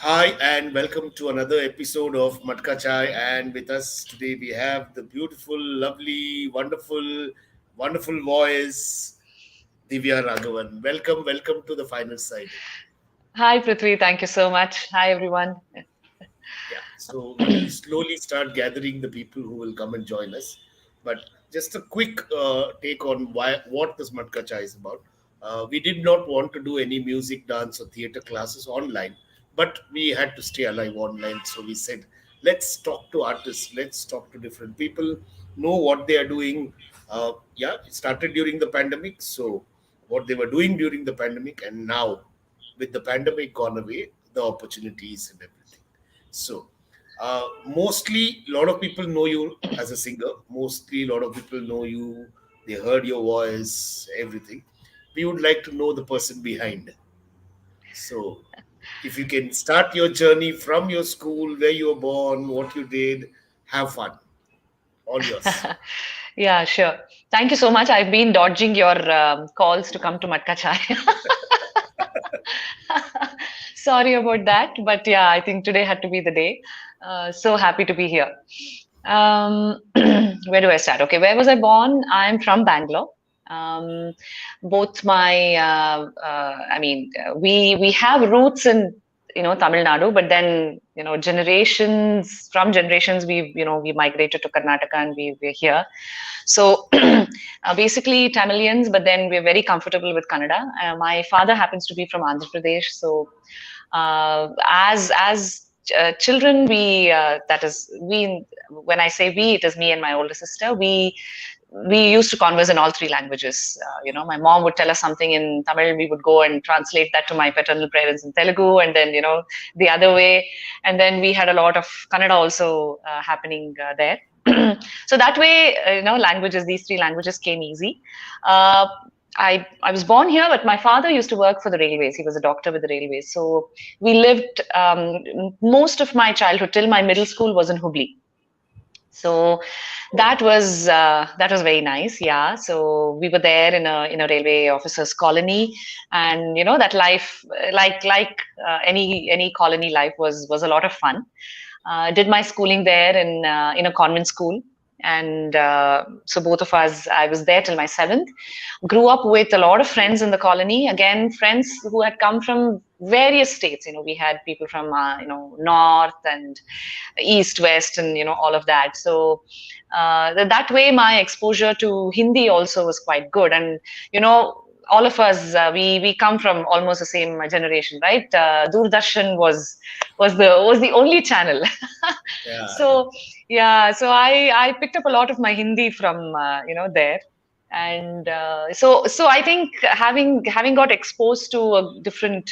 Hi and welcome to another episode of Matka Chai. And with us today we have the beautiful, lovely, wonderful voice, Divya Raghavan. Welcome to the final side. Hi, Prithvi. Thank you so much. Hi, everyone. Yeah, so we will slowly start gathering the people who will come and join us. But just a quick take on what this Matka Chai is about. We did not want to do any music, dance, or theater classes online, but we had to stay alive online. So we said, let's talk to artists, let's talk to different people, know what they are doing. Yeah, it started during the pandemic. So what they were doing during the pandemic, and now with the pandemic gone away, the opportunities and everything. So, mostly, a lot of people know you as a singer. Mostly, a lot of people know you. They heard your voice, everything. We would like to know the person behind. So, if you can start your journey from your school, where you were born, what you did, have fun. All yours. Yeah, sure. Thank you so much. I've been dodging your calls to come to Matka Chai. Sorry about that, but yeah, I think today had to be the day. So happy to be here. Where do I start? Okay, where was I born? I'm from Bangalore. Um, both my, we have roots in Tamil Nadu, but then generations we migrated to Karnataka and we're here. So basically Tamilians, but then we're very comfortable with Kannada. My father happens to be from Andhra Pradesh, so as children, that is we. When I say we, it is me and my older sister. We used to converse in all three languages. My mom would tell us something in Tamil, we would go and translate that to my paternal parents in Telugu, and then the other way. And then we had a lot of Kannada also happening there. So that way, languages, these three languages came easy. Uh, I was born here, but my father used to work for the railways. He was a doctor with the railways. So we lived most of my childhood till my middle school was in Hubli. So Oh, that was very nice. Yeah. So we were there in a railway officers colony, and that life, any colony life, was a lot of fun. Did my schooling there in a convent school, and so both of us, I was there till my seventh. Grew up with a lot of friends in the colony. Again, friends who had come from various states. We had people from north and east, west, and all of that. So that way, my exposure to Hindi also was quite good, and all of us we come from almost the same generation, right? Doordarshan was the only channel. yeah. So yeah, so I picked up a lot of my Hindi from there. And so I think having got exposed to a different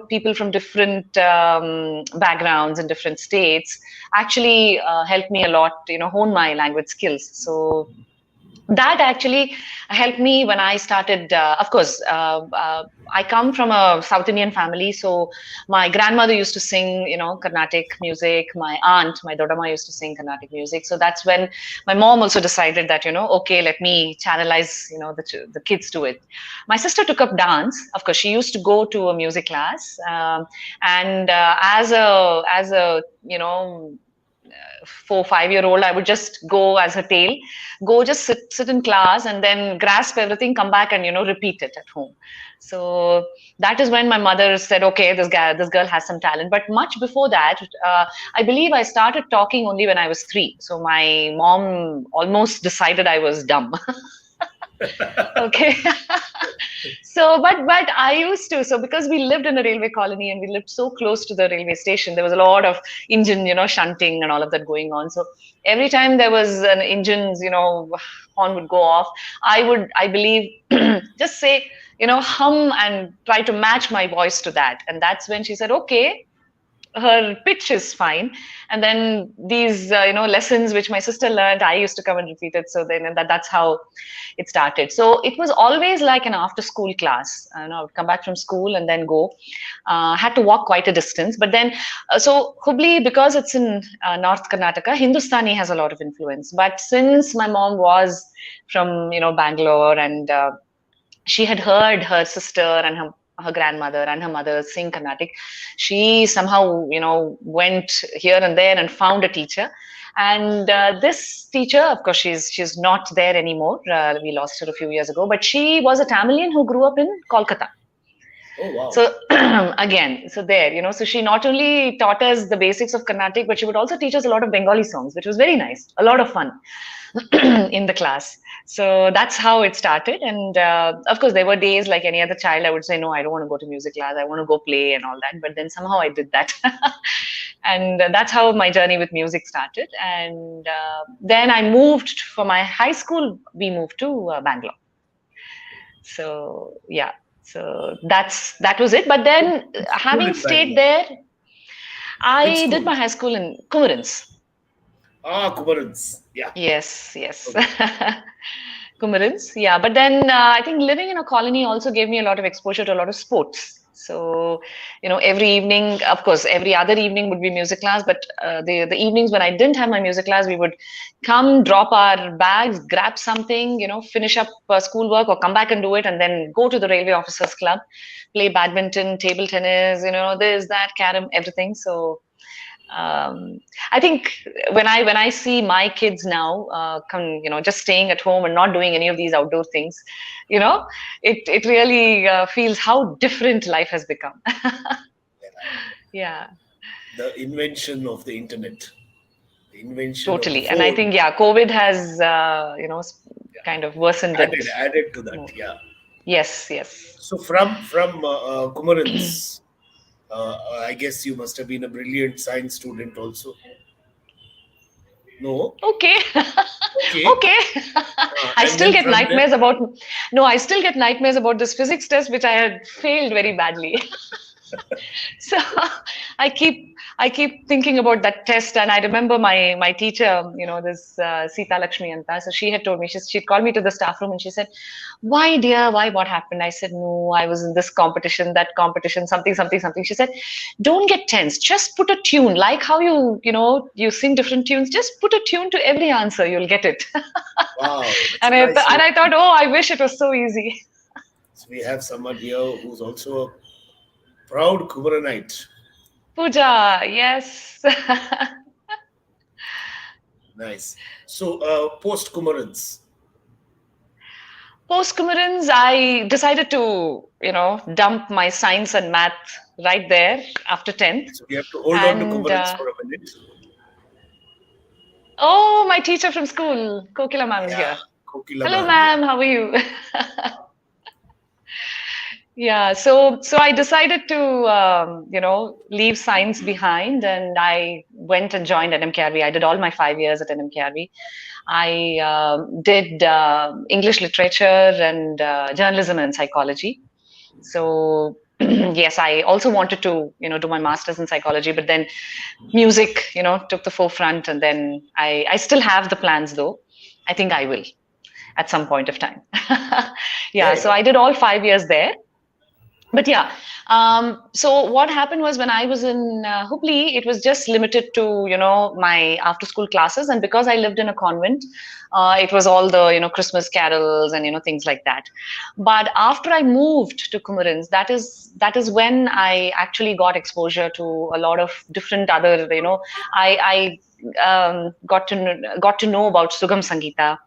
people from different backgrounds and different states actually helped me a lot, hone my language skills. So that actually helped me when I started. Of course, I come from a South Indian family, so my grandmother used to sing, Carnatic music. My aunt, my Dodama, used to sing Carnatic music. So that's when my mom also decided that, okay, let me channelize, the kids to it. My sister took up dance. Of course, she used to go to a music class, and as a 4 5 year old, I would just go as her tail, go just sit in class and then grasp everything, come back and repeat it at home. So that is when my mother said, okay, this girl has some talent. But much before that, I believe I started talking only when I was 3. So my mom almost decided I was dumb. Okay. So, but I used to. So because we lived in a railway colony and we lived so close to the railway station, there was a lot of engine, shunting and all of that going on. So every time there was an engine's, horn would go off, I believe, just say, hum and try to match my voice to that. And that's when she said, okay, her pitch is fine. And then these lessons which my sister learned, I used to come and repeat it. So then that's how it started. So it was always like an after school class. I would come back from school and then go. Had to walk quite a distance, but then so Hubli, because it's in North Karnataka, Hindustani has a lot of influence. But since my mom was from Bangalore, and she had heard her sister and her her grandmother and her mother sing Carnatic. She somehow, went here and there and found a teacher. And this teacher, of course, she's not there anymore. We lost her a few years ago, but she was a Tamilian who grew up in Kolkata. Oh, wow. So again, so there, so she not only taught us the basics of Carnatic, but she would also teach us a lot of Bengali songs, which was very nice, a lot of fun in the class. So that's how it started. And of course, there were days like any other child, I would say, no, I don't want to go to music class. I want to go play and all that. But then somehow I did that. And that's how my journey with music started. And then I moved for my high school, we moved to Bangalore. So yeah, so that was it. But then Which school having in stayed Bangalore? there, Which I did school? my high school in Kumarins. Ah, Kumarans. Yeah. Yes, yes. Okay. Kumarins, yeah. But then I think living in a colony also gave me a lot of exposure to a lot of sports. So, every evening, of course, every other evening would be music class. But the evenings when I didn't have my music class, we would come, drop our bags, grab something, finish up schoolwork or come back and do it, and then go to the Railway Officers Club, play badminton, table tennis, this, that, carom, everything. So um, I think when I see my kids now, come, just staying at home and not doing any of these outdoor things, you know, it really feels how different life has become. Yeah, The invention of the internet, the invention of the totally. And I phone, think COVID has yeah, kind of worsened it added to that. more. Yeah. Yes, yes. So from Kumarans, I guess you must have been a brilliant science student also. No, Okay. okay. Okay. I And still then get from there, nightmares about, no, I still get nightmares about this physics test, which I had failed very badly. So I keep I keep thinking about that test, and I remember my teacher, this Sita Lakshmi Anta. So she had told me, she'd called me to the staff room and she said, "Why, dear? Why? What happened?" I said, "No, I was in this competition, that competition, something, something, something." She said, "Don't get tense. Just put a tune, like how you sing different tunes. Just put a tune to every answer. You'll get it." wow, that's And a nice way I to thought, teach. oh, I wish it was so easy. So we have someone here who's also a proud Kumaranite. Pooja, yes. Nice. So post Kumarans, Post Kumarins, I decided to, dump my science and math right there after 10th. so we have to hold on to And, Kumarans for a minute. oh, my teacher from school, Kokila ma'am is Yeah, here. Kokila Hello, ma'am. Yeah. ma'am, how are you? Yeah, so I decided to, leave science behind, and I went and joined NMKRV. I did all my 5 years at NMKRV. I did English literature and journalism and psychology. So yes, I also wanted to, do my master's in psychology, but then music, took the forefront, and then I still have the plans though. I think I will at some point of time. Yeah, Very so good. I did all 5 years there. But yeah, so what happened was when I was in Hubli, it was just limited to my after school classes, and because I lived in a convent, it was all the Christmas carols and things like that. But after I moved to Kumarins, that is when I actually got exposure to a lot of different other I got to know about Sugam Sangita.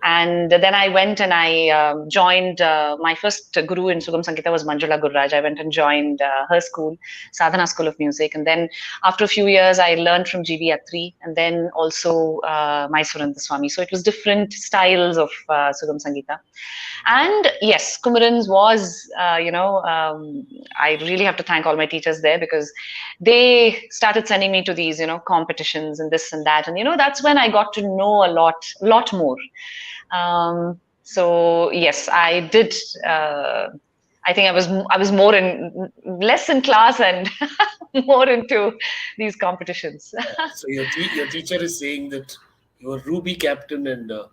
And then I went and I joined my first guru in Sugam Sangita was Manjula Gurraj. I went and joined her school, Sadhana School of Music. And then after a few years, I learned from GB Atri and then also Mysuranda Swami. So it was different styles of Sugam Sangita. And yes, Kumarins was, I really have to thank all my teachers there because they started sending me to these, competitions and this and that. And, that's when I got to know a lot more. So yes, I did. I think I was more in less in class and more into these competitions. So your teacher is saying that you were Ruby captain and Antaksh.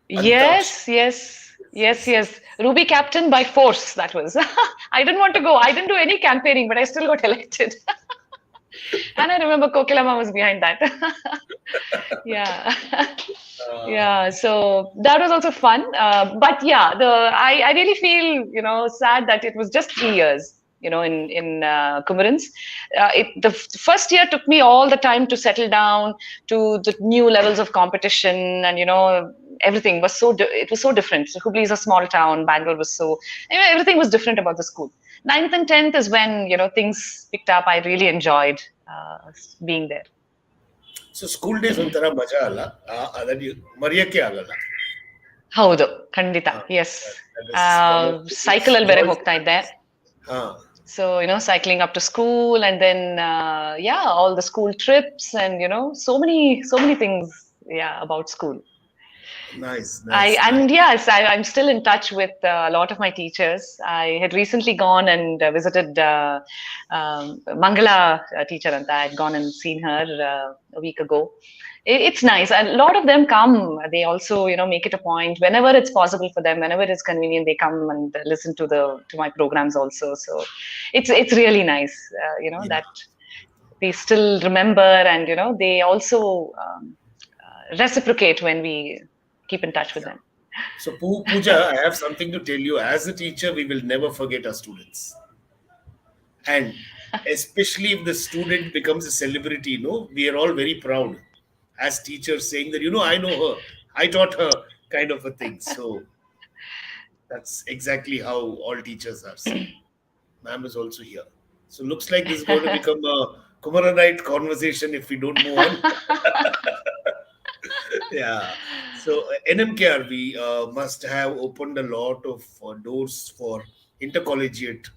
Yes, yes, yes, Yes. yes. Ruby captain by force. That was. I didn't want to go. I didn't do any campaigning, but I still got elected. And I remember Kokilama was behind that. Yeah. Uh, Yeah, so that was also fun. But yeah, I really feel, sad that it was just 3 years, in Kumurans. The first year took me all the time to settle down to the new levels of competition, and everything was it was so different. So Hubli is a small town. Bangalore was everything was different about the school. Ninth and 10th is when things picked up. I really enjoyed being there. so school days ಒಂಥರ ಮಜಾ ಅಲ್ಲ ಅದನ್ನು ಮರೆಯಕ್ಕೆ ಆಗಲ್ಲ. ಹೌದು, ಖಂಡಿತ. Uh, Yes. that is one of the Cycle ಅಲ್ಲಿ ಬೇರೆ small ಹೋಗ್ತಾ ಇದ್ದೆ. uh, So, cycling up to school, and then, yeah, all the school trips, and, so many things, yeah, about school. nice, nice, And nice. yes, I'm still in touch with a lot of my teachers. I had recently gone and visited Mangala teacher, and I had gone and seen her a week ago. It's nice. A lot of them come. They also, make it a point whenever it's possible for them, whenever it's convenient, they come and listen to my programs also. So it's really nice, Yeah. that they still remember, and they also reciprocate when we keep in touch with them. So, Pooja, I have something to tell you. As a teacher, we will never forget our students. And especially if the student becomes a celebrity, we are all very proud as teachers saying that, I know her, I taught her, kind of a thing. So, that's exactly how all teachers are. See, ma'am is also here. So, looks like this is going to become a Kumaranite conversation if we don't move on. Yeah. So NMKRV must have opened a lot of doors for intercollegiate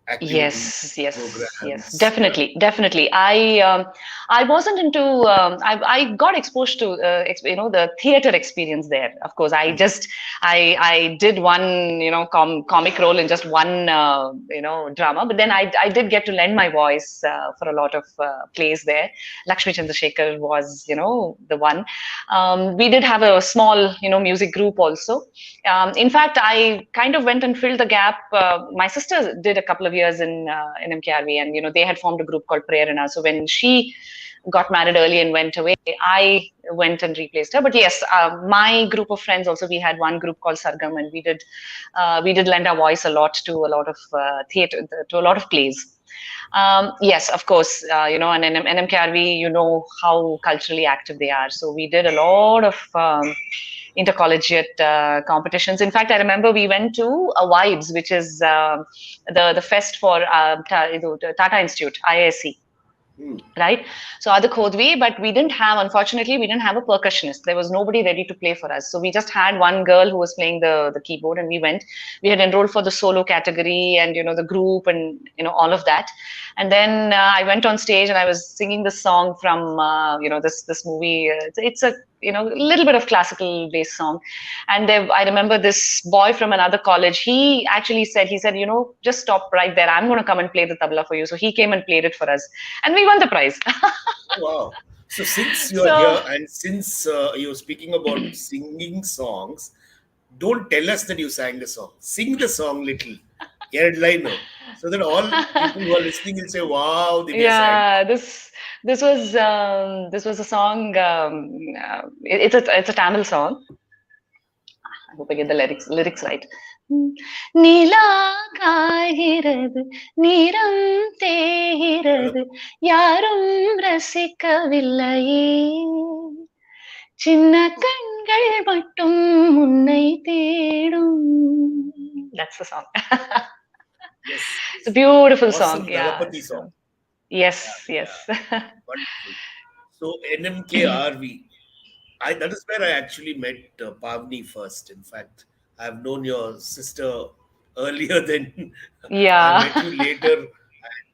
activities, Yes, yes, yes, programs. Yeah. definitely, definitely. I wasn't into. I got exposed to the theater experience there. Of course, Mm. I did one comic role in just one drama, but then I did get to lend my voice for a lot of plays there. Lakshmi Chandrasekhar was the one. We did have a small music group also. In fact, I kind of went and filled the gap. My sister did a couple of years in MKRV, and they had formed a group called Prerana. So when she got married early and went away, I went and replaced her. But yes, my group of friends also, we had one group called Sargam, and we did lend our voice a lot to a lot of theatre, to a lot of plays. Yes, of course, and NMKRV, how culturally active they are. So we did a lot of intercollegiate competitions. In fact, I remember we went to a Vibes, which is the fest for Tata Institute, IISc. Mm. Right. So other Khodvi, but unfortunately, we didn't have a percussionist. There was nobody ready to play for us. So we just had one girl who was playing the keyboard, and we had enrolled for the solo category, and, the group, and, all of that. And then I went on stage and I was singing the song from, this movie. It's a, little bit of classical based song. And I remember this boy from another college, he actually said, just stop right there. I'm going to come and play the tabla for you. So he came and played it for us, and we won the prize. Oh, wow. So since you are So here and since you're speaking about singing songs, don't tell us that you sang the song. Sing the song little. Headliner. So that all people who are listening will say, wow, Divya sang. yeah, this was a song. It's a Tamil song. I hope I get the lyrics right. நிலா காய்கிறது, நிறம் தேய்கிறது, யாரும் ரசிக்கவில்லையே, சின்ன கண்கள் மட்டும் உன்னை தேடும். That's the song. Yes, It's a yes. beautiful song. Awesome Yeah. Dagapati song. So yes, Yeah, yes. yeah. Wonderful. So NMKRV, that is where I actually met Pavni first. In fact, I've known your sister earlier than I Yeah. met you later. And,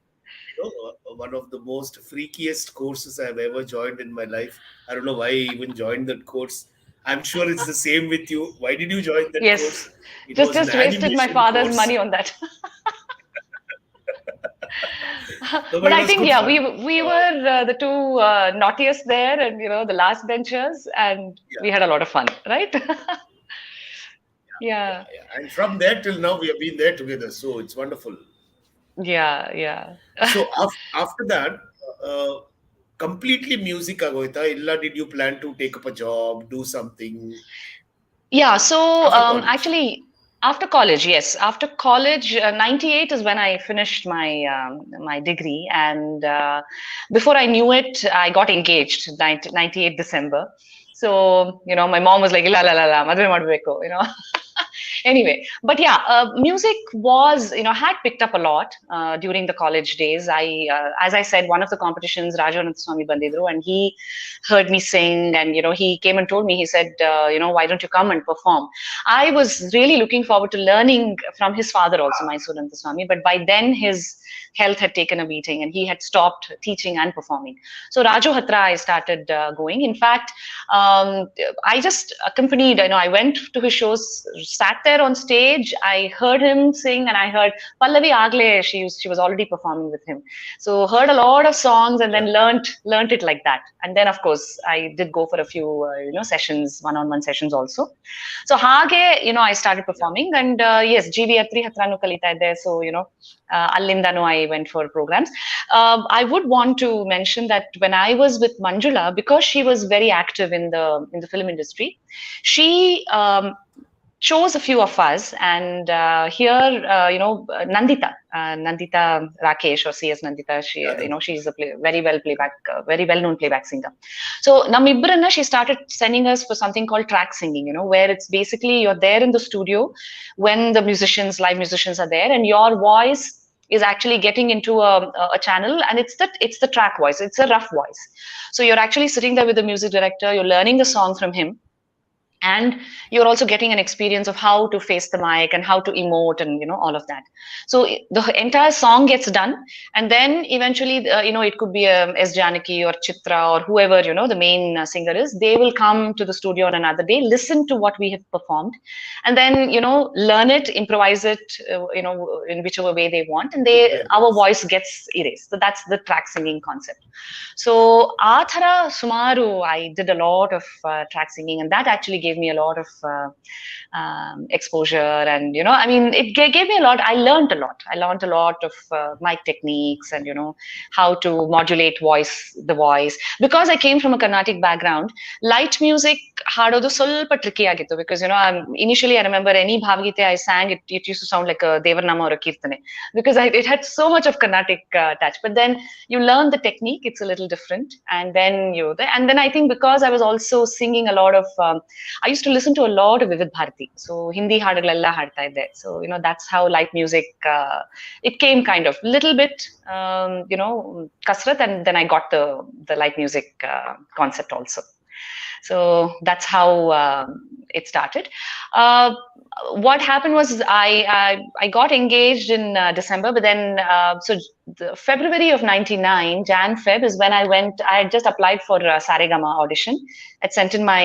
one of the most freakiest courses I've ever joined in my life. I don't know why I even joined that course. I'm sure it's the same with you. Why did you join that Yes. course? It Just was an just wasted my animation father's course. money on that. No, but But it I was think, good yeah, fun. we were the two naughtiest there, and the last benchers, and Yeah, we had a lot of fun, right? yeah, Yeah, yeah. And from there till now, we have been there together. So it's wonderful. yeah, yeah. So after that, completely music ಆಗೋಯ್ತಾ ಇಲ್ಲ did you plan to take up a job do something Yeah, so after college? actually, after college, yes, after college, 98 is when I finished my degree, and before I knew it, I got engaged. 98 December. So my mom was like, "La la la la, madhve madbeko," Anyway, but yeah, music was had picked up a lot during the college days. As I said, one of the competitions, Raja Swami Bandidru, and he heard me sing, and he came and told me. He said, why don't you come and perform? I was really looking forward to learning from his father also, Mysore Swami, but by then his health had taken a beating and he had stopped teaching and performing. So Raju Hatra, I started going. In fact, I just accompanied. I went to his shows, sat there on stage. I heard him sing, and I heard Pallavi Agle. She was already performing with him. So heard a lot of songs, and Yeah. then learned it like that. And then, of course, I did go for a few sessions, one-on-one sessions also. So hage, I started Yeah. performing, and yes, GV Atri Hatranu Kalita there. So Allindanu I went for programs. I would want to mention that when I was with Manjula, because she was very active in the film industry, she chose a few of us, and here, Nandita Rakesh, or CS Nandita, she's a very well known playback singer. So Namibranna, she started sending us for something called track singing, where it's basically you're there in the studio when the live musicians are there, and your voice is actually getting into a channel, and it's the track voice, it's a rough voice. So you're actually sitting there with the music director, you're learning the song from him, and you're also getting an experience of how to face the mic and how to emote and all of that. So the entire song gets done, and then eventually it could be S Janaki or Chitra or whoever the main singer is. They will come to the studio on another day, listen to what we have performed, and then learn it, improvise it, in whichever way they want, and Put their our voice. voice gets erased. So that's the track singing concept. So Athara Sumaru, I did a lot of track singing, and that actually gave me a lot of exposure. And I mean, it gave me a lot. I learned a lot. I learned a lot of mic techniques, and how to modulate the voice. Because I came from a Carnatic background, light music hadodu ಸ್ವಲ್ಪ tricky ಆಗಿತ್ತು. Because initially I remember any bhavagite I sang, it used to sound like a devarnama or a kirtane, because it had so much of Carnatic touch. But then you learn the technique, it's a little different, and then and then I think because I was also singing a lot of I used to listen to a lot of Vivid Bharati, so Hindi ಹಾಡುಗಳೆಲ್ಲ ಹಾಡ್ತಾ ಇದ್ದೆ. So that's how light music it came kind of little bit kasrat, and then I got the light music concept also. So that's how it started. Uh, what happened was I got engaged in December, but then so February of '99, Feb is when I went. I had just applied for Saregama audition. I sent in my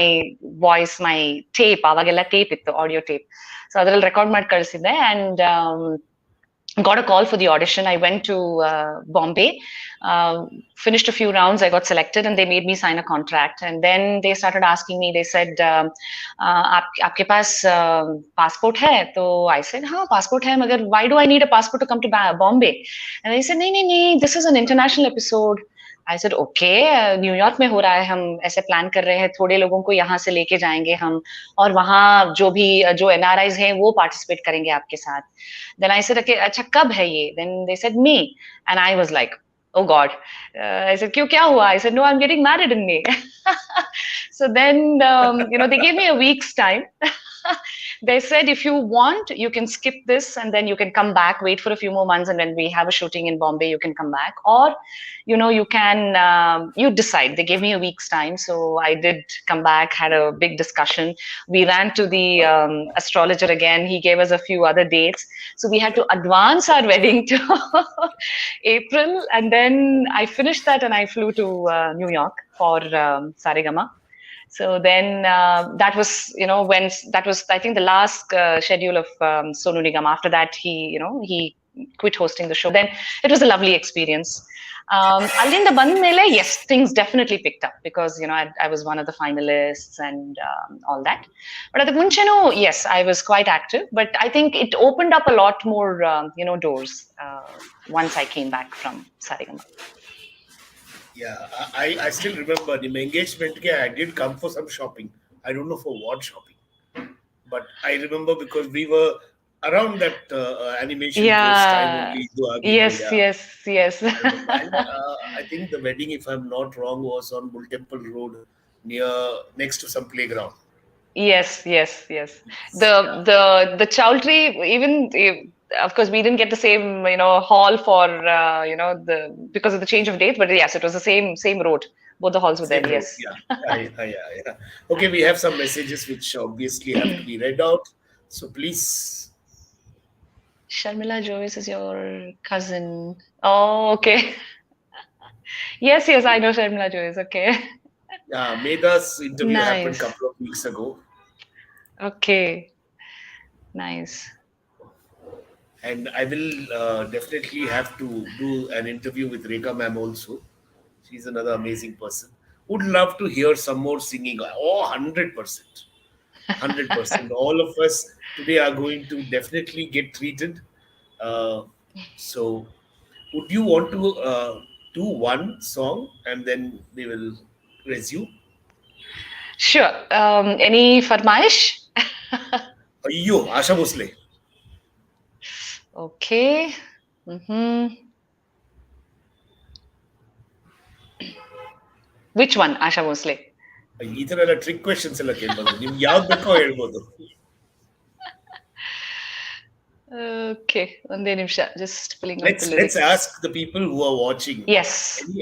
voice, my tape, avagella tape ittu, audio tape. So ಅದರಲ್ಲಿ record ಮಾಡಿ ಕಳಿಸಿದ್ದೆ, and got a call for the audition. I went to Bombay, finished a few rounds. I got selected, and they made me sign a contract. And then they started asking me. They said, "आपके पास passport है?" तो I said, "हाँ, passport है, मगर why do I need a passport to come to Bombay?" And they said, "नहीं, नहीं, नहीं. This is an international episode." I said, "Okay, New York में हो रहा है. हम ऐसे प्लान कर रहे हैं. थोड़े लोगों को यहाँ से लेके जाएंगे हम, और वहाँ जो NRIs हैं वो पार्टिसिपेट करेंगे आपके साथ." Then I said, "Okay, अच्छा कब है ये?" Then they said May, and I was like, "Oh God." I said, "क्यों, क्या हुआ?" I said, "No, I'm getting married in May." So then they gave me a week's time. They said, "If you want, you can skip this, and then you can come back, wait for a few more months, and when we have a shooting in Bombay, you can come back, or you can you decide." They gave me a week's time, so I did come back, had a big discussion. We ran to the astrologer again. He gave us a few other dates, so we had to advance our wedding to April, and then I finished that and I flew to New York for Saregama. So then that was when that was, I think, the last schedule of Sonu Nigam. After that, he quit hosting the show. Then it was a lovely experience. Alinda Bandmele, yes, things definitely picked up, because I was one of the finalists and all that. But at the Muncheno, yes, I was quite active. But I think it opened up a lot more doors once I came back from Sarigama. Yeah, I still remember the engagement. I did come for some shopping. I don't know for what shopping, but I remember because we were around that animation course time Yeah. only. Duagi, Yes, yeah, yes, yes. I remember. And I think the wedding, if I'm not wrong, was on Bull Temple Road near next to some playground. Yes, yes, yes. Yes, yeah. The Chowdhury, even of course we didn't get the same hall for the because of the change of date, but yes, it was the same road. Both the halls were there. Same road. Yes. Yeah. Yeah. Okay, we have some messages which obviously have to be read out. So please, Sharmila Joyce is your cousin. Oh, okay. Yes, yes, I know Sharmila Joyce. Okay. Meda's interview happened a Nice. couple of weeks ago, Okay. Nice. and I will definitely have to do an interview with Rekha ma'am also. She's another amazing person. Would love to hear some more singing. Oh, 100%. 100%. All of us today are going to definitely get treated. Uh, so, would you want to do one song and then we will resume? Sure. Any farmaish? Ayyo, Asha Bhosle. Okay. Mm-hmm. Which one, Asha Bhosle? ಈ ಥರ ಎಲ್ಲ trick questions ಎಲ್ಲ ಕೇಳ್ಬಾರ್ದು ನಿಮ್ಗೆ ಯಾವ್ದು ಬೇಕೋ ಹೇಳ್ಬೋದು. Okay. Onde nimsha. Just pulling out the Let's lyrics. ask the people who are watching. Yes.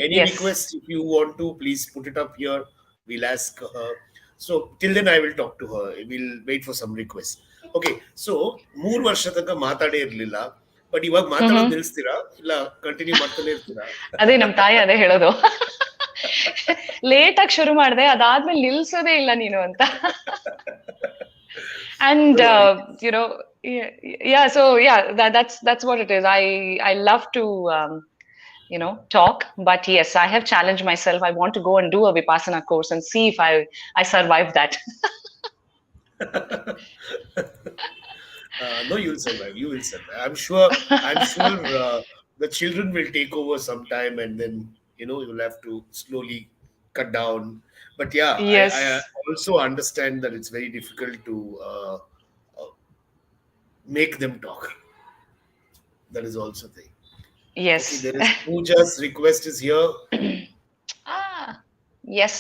Any Yes. request if you want to, please put it up here. We'll ask her. So till then, I will talk to her. We'll wait for some requests. Okay. So 3 ವರ್ಷ ತನಕ ಮಾತಾಡೇ ಇರ್ಲಿಲ್ಲ. But ಇವಾಗ ಮಾತಾಡೋದು Mm-hmm. ನಿಲ್ಲಿಸ್ತೀರಾ ಇಲ್ಲ continue ಮಾಡ್ತಾನೆ ಇರ್ತೀರಾ? ಅದೇ ನಮ್ ತಾಯಿ ಅದೇ ಹೇಳೋದು. ಲೇಟ್ ಆಗಿ ಶುರು ಮಾಡಿದೆ ಅದಾದ್ಮೇಲೆ ನಿಲ್ಸೋದೇ ಇಲ್ಲ ನೀನು ಅಂತ. And No worry. yeah, so yeah, that's what it is. I love to talk, but yes, I have challenged myself. I want to go and do a Vipassana course and see if I survive that. No, you'll survive. You will survive. I'm sure the children will take over sometime, and then you'll have to slowly cut down. But yeah, I Yes, also understand that it's very difficult to uh, make them talk. That is also thing. Okay, yes. there is Pooja's request is here. Ah, yes.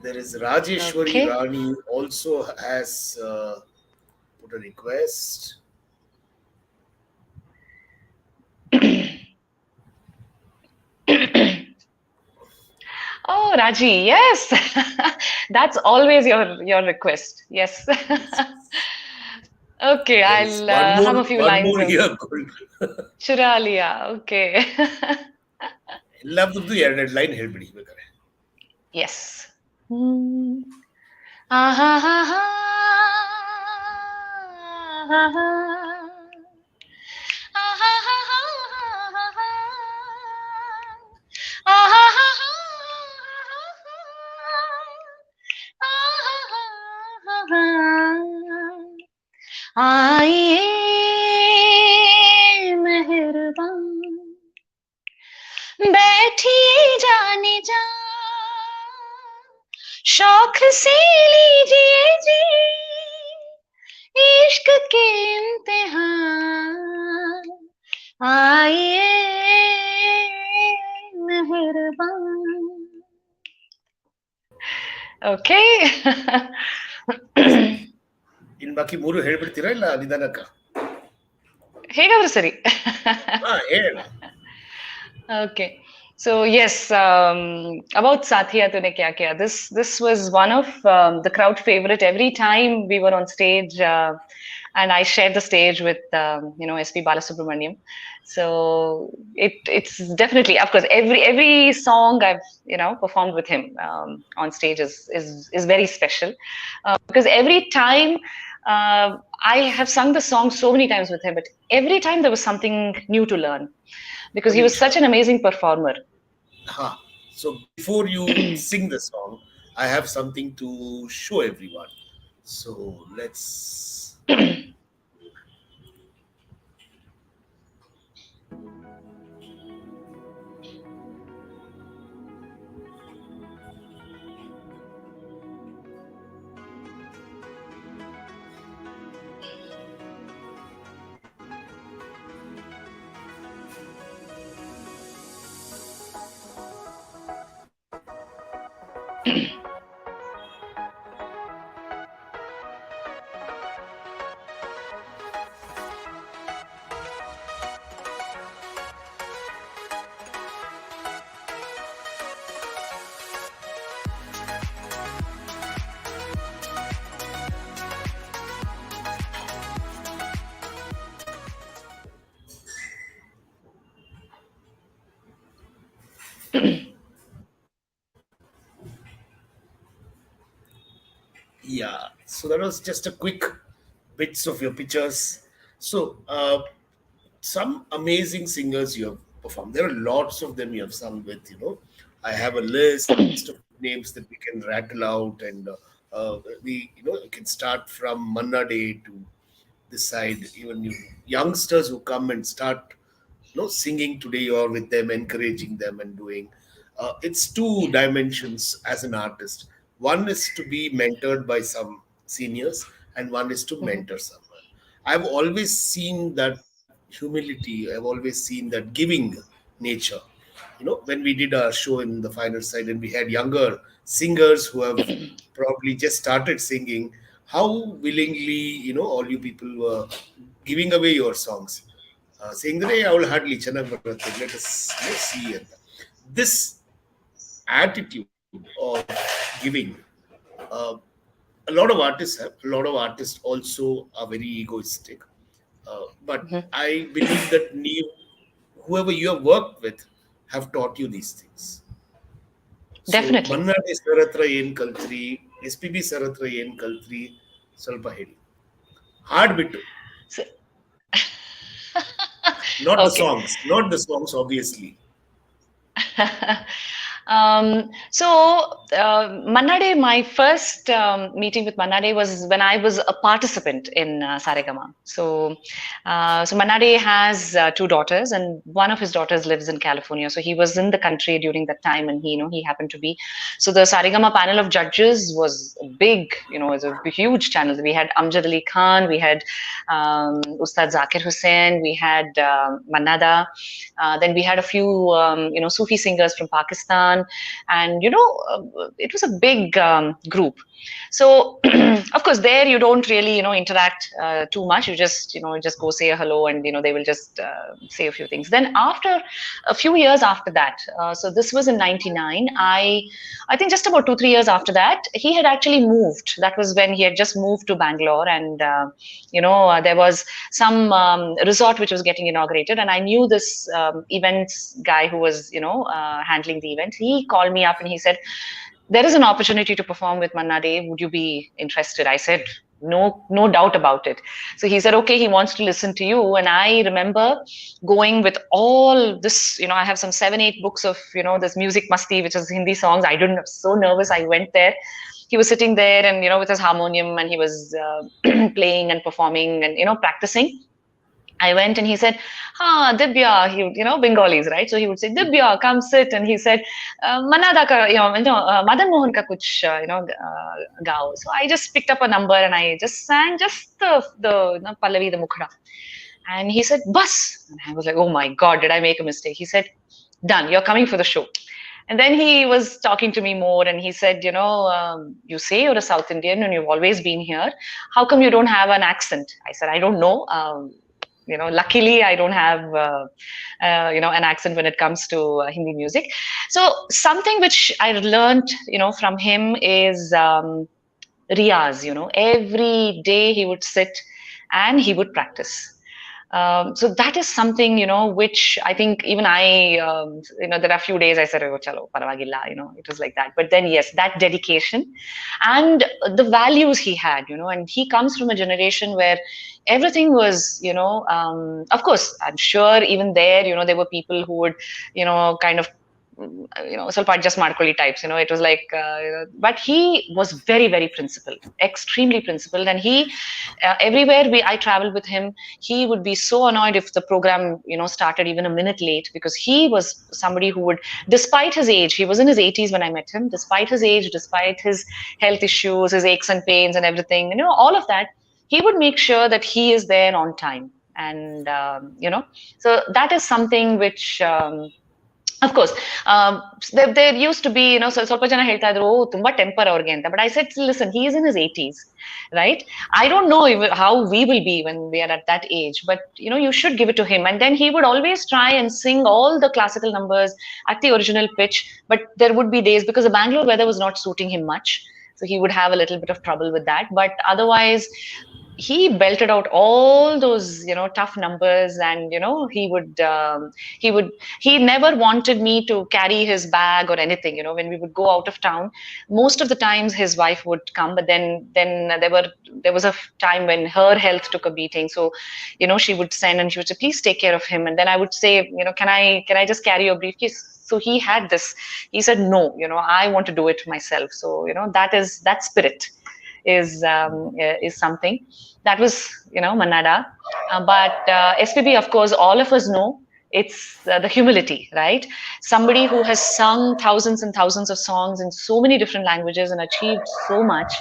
There is Rajeshwari Okay. Rani also has put a request. Oh, Raji, yes. That's always your request. Yes. Okay, There is I'll hum a few one lines more of here. Gold. Churalia. Okay. ಎಲ್ಲದರದ್ದು ಎರಡೆರಡು line ಹೇಳ್ಬಿಡಿ ಬೇಕಾರೆ. Yes. Hmm. Ah, ha, ha, ha. Ah, ha. Ah, ha, ha, ha, ha, ha. Ah, ha, ha, ha, ah, ha, ha, ha, ha. आइए मेहरबान बैठिए जाने जा शौक से लीजिए जी इश्क के इम्तिहान आइए मेहरबान okay. ಇನ್ ಬಾಕಿ ಮೂರು ಹೇಳ್ಬಿಡ್ತೀರಾ ಇಲ್ಲ ನಿಧಾನಕ್ಕ? ಹೇಗಾದ್ರೂ ಸರಿ. ಹೇಳ. Okay. So yes, about Sathiya Tune Kya Kiya. This was one of the crowd favorite. Every time we were on stage, and I shared the stage with S.P Balasubramaniam. So it's definitely, of course, every song I've performed with him on stage is very special because every time I have sung the song so many times with him, but every time there was something new to learn because ಒಂದು he was ನಿಮಿಷ. such an amazing performer. So before you sing the song, I have something to show everyone. So let's. Yeah, so that was just a quick bits of your pictures. So, some amazing singers you have performed. There are lots of them you have sung with. I have a list of names that we can rattle out, and we can start from Manna Dey to this side. Even youngsters who come and start singing today, you're with them, encouraging them and doing it's two dimensions as an artist. One is to be mentored by some seniors, and one is to Mhm. mentor someone. I've always seen that humility, I've always seen that giving nature. When we did our show in the final side and we had younger singers who have probably just started singing, how willingly all you people were giving away your songs, saying that, hey, I will hardly Chanag Bharat, let us see it. This attitude of giving, uh, a lot of artists have, a lot of artists also are very egoistic. But Mhm. I believe that whoever you have worked with have taught you these things. So, Definitely. Manna Dey Sar Hatra Yen Kaltri, SPB Sar Hatra Yen Kaltri, Salpa Hedi. Hard bit. So, okay. Not the songs, obviously. Manna Dey, my first meeting with Manna Dey was when I was a participant in Saregama. So Manna Dey has two daughters, and one of his daughters lives in California. So he was in the country during that time, and he happened to be. So the Saregama panel of judges was big. It was a huge channel. We had Amjad Ali Khan, we had Ustad Zakir Hussain, we had Manada. Then we had a few, Sufi singers from Pakistan, and it was a big group. So, of course, there you don't really, interact too much. You just go say a hello, and they will just say a few things. Then after a few years after that, so this was in '99. I think just about 2-3 years after that, he had actually moved. That was when he had just moved to Bangalore, and there was some resort which was getting inaugurated, and I knew this events guy who was handling the event. He called me up and he said, there is an opportunity to perform with Manna Dey, would you be interested? I said, no doubt about it. So he said, okay, he wants to listen to you. And I remember going with all this, I have some 7-8 books of this music masti, which is Hindi songs. I didn't, so nervous. I went there. He was sitting there, and with his harmonium, and he was playing and performing and practicing. I went and he said, Divya, Bengalis, right? So he would say, Divya, come sit. And he said, Manada ka, Madan Mohan ka kuch, gao. So I just picked up a number and I just sang just the Pallavi, the Mukhra. And he said, Bus. And I was like, oh my God, did I make a mistake? He said, done, you're coming for the show. And then he was talking to me more, and he said, you say you're a South Indian and you've always been here. How come you don't have an accent? I said, I don't know. Luckily I don't have an accent when it comes to Hindi music. So something which I learned from him is riyaz. Every day he would sit and he would practice. So that is something, which I think even there are a few days I said, oh, chalo, paravagilla, it was like that. But then, yes, that dedication and the values he had, and he comes from a generation where everything was, of course, I'm sure even there, there were people who would, kind of ಸ್ವಲ್ಪ adjust ಮಾಡ್ಕೊಳ್ಳಿ types. It was like but he was very, very principled, extremely principled. And he everywhere I traveled with him, he would be so annoyed if the program started even a minute late, because he was somebody who would, despite his age, he was in his 80s when I met him, despite his age, despite his health issues, his aches and pains and everything, all of that, he would make sure that he is there on time. And so that is something which Of course, there used to be, ಸ್ವಲ್ಪ ಜನ ಹೇಳ್ತಾ ಇದ್ರು, ಓ ತುಂಬಾ temper ಅವ್ರಿಗೆ ಅಂತ. But I said, listen, he is in his 80s, right? I don't know how we will be when we are at that age, but you should give it to him. And then he would always try and sing all the classical numbers at the original pitch. But there would be days, because the Bangalore weather was not suiting him much, so he would have a little bit of trouble with that. But otherwise, he belted out all those tough numbers. And he never wanted me to carry his bag or anything. When we would go out of town, most of the times his wife would come, but then there was a time when her health took a beating. So she would send, and she would say, please take care of him. And then I would say, can I just carry your briefcase? So he had this, he said, no, I want to do it myself. So that spirit is something that was Manada. But SPB, of course, all of us know it's the humility, right? Somebody who has sung thousands and thousands of songs in so many different languages and achieved so much.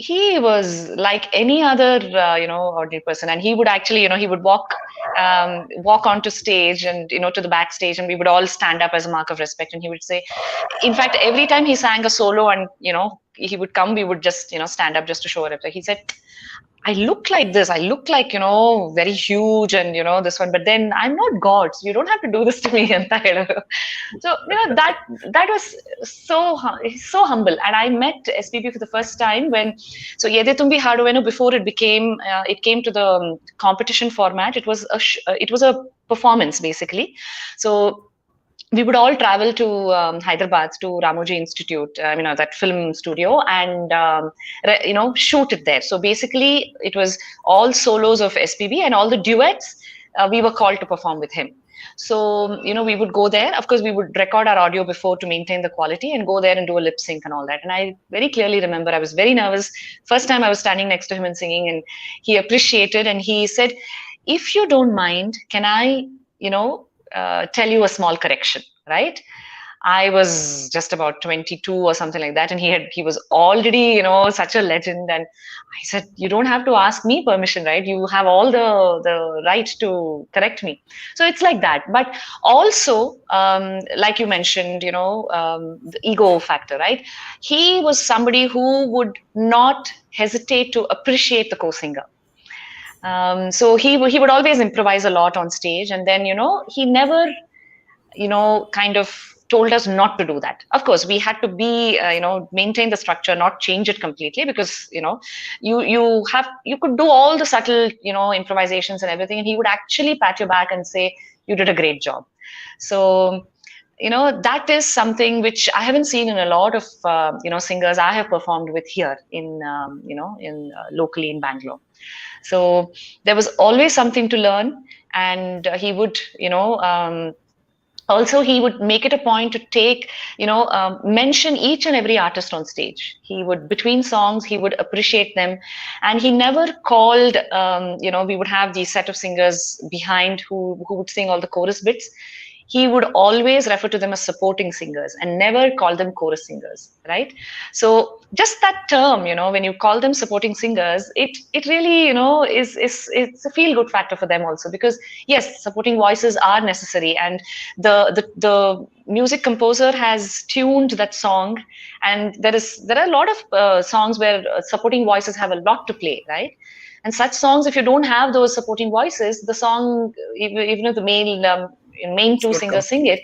He was like any other ordinary person, and he would actually he would walk onto stage, and to the backstage, and we would all stand up as a mark of respect. And he would say, in fact, every time he sang a solo, and he would come, we would just stand up just to show it. He said, I look like this. I look like, very huge, and, this one, but then I'm not God. So you don't have to do this to me. So, that was so humble. And I met SPB for the first time so Yede Tumbi Haduvenu, before it came to the competition format. It was a performance, basically. So we would all travel to Hyderabad, to Ramoji Institute, that film studio, and shoot it there. So basically, it was all solos of SPB, and all the duets we were called to perform with him. So we would go there. Of course, we would record our audio before to maintain the quality, and go there and do a lip sync and all that. And I very clearly remember I was very nervous. First time I was standing next to him and singing, and he appreciated, and he said, "If you don't mind, can I, tell you a small correction," right? I was just about 22 or something like that, and he was already such a legend. And I said, you don't have to ask me permission, right? You have all the right to correct me. So it's like that. But also, like you mentioned, the ego factor, right? He was somebody who would not hesitate to appreciate the co-singer. So he would always improvise a lot on stage, and then he never kind of told us not to do that. Of course, we had to be maintain the structure, not change it completely, because you could do all the subtle improvisations and everything, and he would actually pat your back and say, you did a great job. So that is something which I haven't seen in a lot of singers I have performed with here in locally in Bangalore. So there was always something to learn, and he would also he would make it a point to take mention each and every artist on stage. He would, between songs, he would appreciate them, and he never called we would have these set of singers behind who would sing all the chorus bits. He would always refer to them as supporting singers and never call them chorus singers, right? So just that term, when you call them supporting singers, it really, it's a feel-good factor for them also, because yes, supporting voices are necessary, and the music composer has tuned that song, and there are a lot of songs where supporting voices have a lot to play, right? And such songs, if you don't have those supporting voices, the song, even if the main two singers sing it,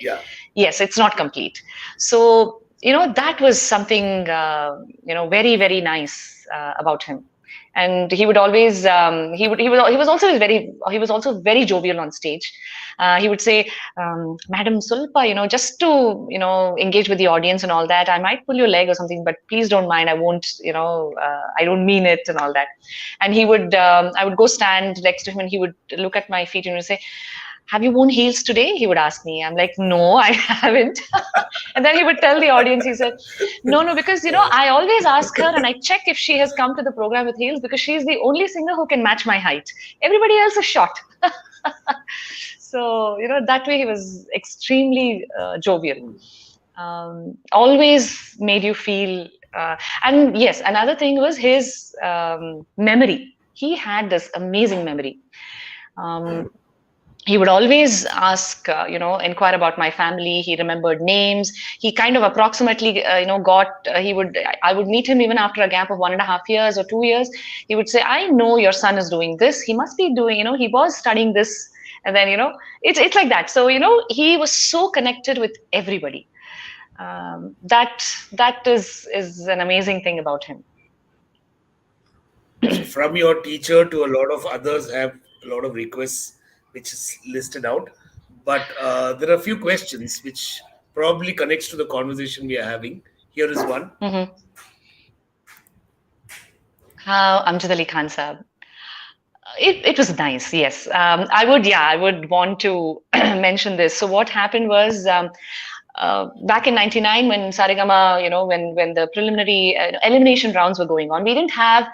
yes, it's not complete. So that was something very, very nice about him. And he would always he was also very jovial on stage. He would say, Madam Sulpa, just to engage with the audience and all that, I might pull your leg or something, but please don't mind, I won't, I don't mean it and all that. And he would I would go stand next to him, and he would look at my feet and say, have you worn heels today? He would ask me. I'm like, no, I haven't. And then he would tell the audience, he said, no, because, I always ask her and I check if she has come to the program with heels, because she's the only singer who can match my height. Everybody else is short. So, that way he was extremely jovial. Always made you feel, and yes, another thing was his memory. He had this amazing memory. he would always ask, inquire about my family. He remembered names. He kind of approximately, got, I would meet him even after a gap of 1.5 years or 2 years. He would say, I know your son is doing this. He must be doing, he was studying this. And then, it's like that. So, he was so connected with everybody. That is an amazing thing about him. So from your teacher to a lot of others have a lot of requests which is listed out, but there are a few questions which probably connects to the conversation we are having. Here is one. Mm-hmm. How Amjad Ali Khan Sahab. It was nice, yes. I would want to mention this. So what happened was, back in '99 when Saregama, when the preliminary elimination rounds were going on, we didn't have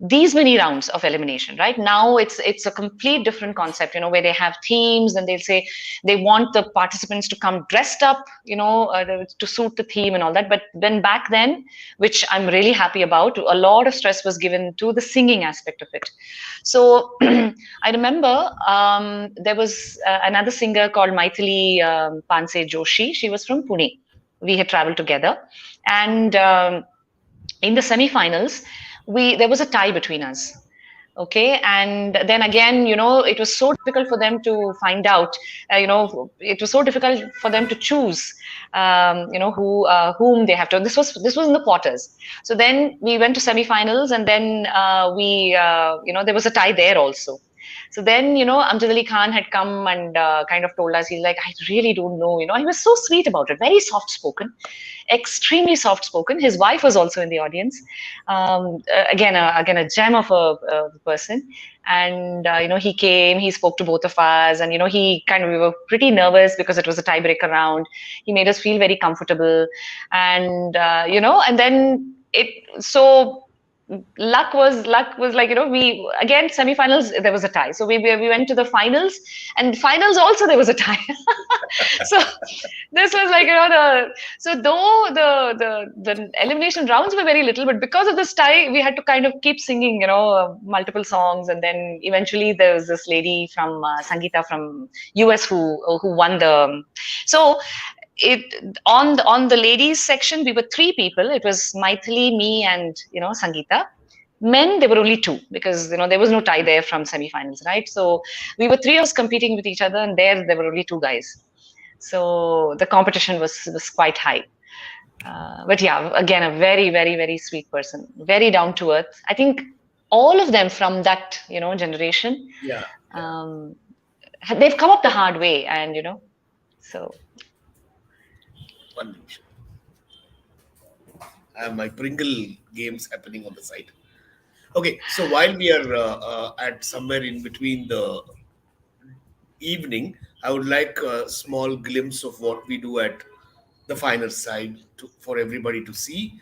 these many rounds of elimination. Right now it's a complete different concept, where they have themes and they'll say they want the participants to come dressed up, to suit the theme and all that. But then back then, which I'm really happy about, a lot of stress was given to the singing aspect of it. So I remember there was another singer called Maithili Panse Joshi. She was from Pune. We had traveled together, and in the semi-finals there was a tie between us. Okay, and then again, it was so difficult for them to find out, it was so difficult for them to choose, whom they have to. This was in the quarters. So then we went to semi-finals, and then there was a tie there also. So then, Amjad Ali Khan had come and kind of told us, he's like, I really don't know, he was so sweet about it, very soft spoken, extremely soft spoken. His wife was also in the audience. Again, a gem of a person. And, he came, he spoke to both of us, and, we were pretty nervous because it was a tiebreaker round. He made us feel very comfortable. And, and then so luck was like, we again, semi-finals, there was a tie. So we went to the finals, and finals also there was a tie. So this was like, so though the elimination rounds were very little, but because of this tie, we had to kind of keep singing, multiple songs. And then eventually there was this lady from Sangeeta from US who won the. So on the ladies section, we were 3 people. It was Maithili, me, and Sangeeta. Men, there were only 2 because there was no tie there from semi-finals, right? So we were 3 of us competing with each other, and there were only 2 guys. So the competition was quite high. But yeah, again, a very, very, very sweet person, very down to earth. I think all of them from that generation, they've come up the hard way, and so. One minute. I have my Pringle games happening on the side. Okay, so while we are at somewhere in between the evening, I would like a small glimpse of what we do at the final side for everybody to see.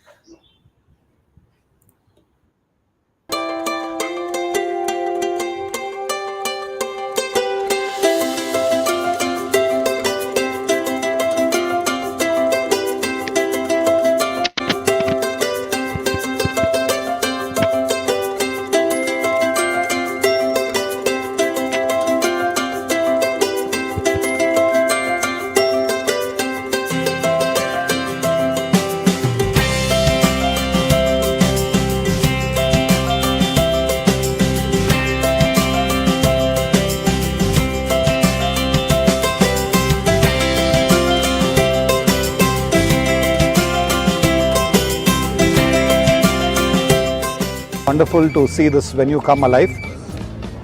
Wonderful to see this venue come alive.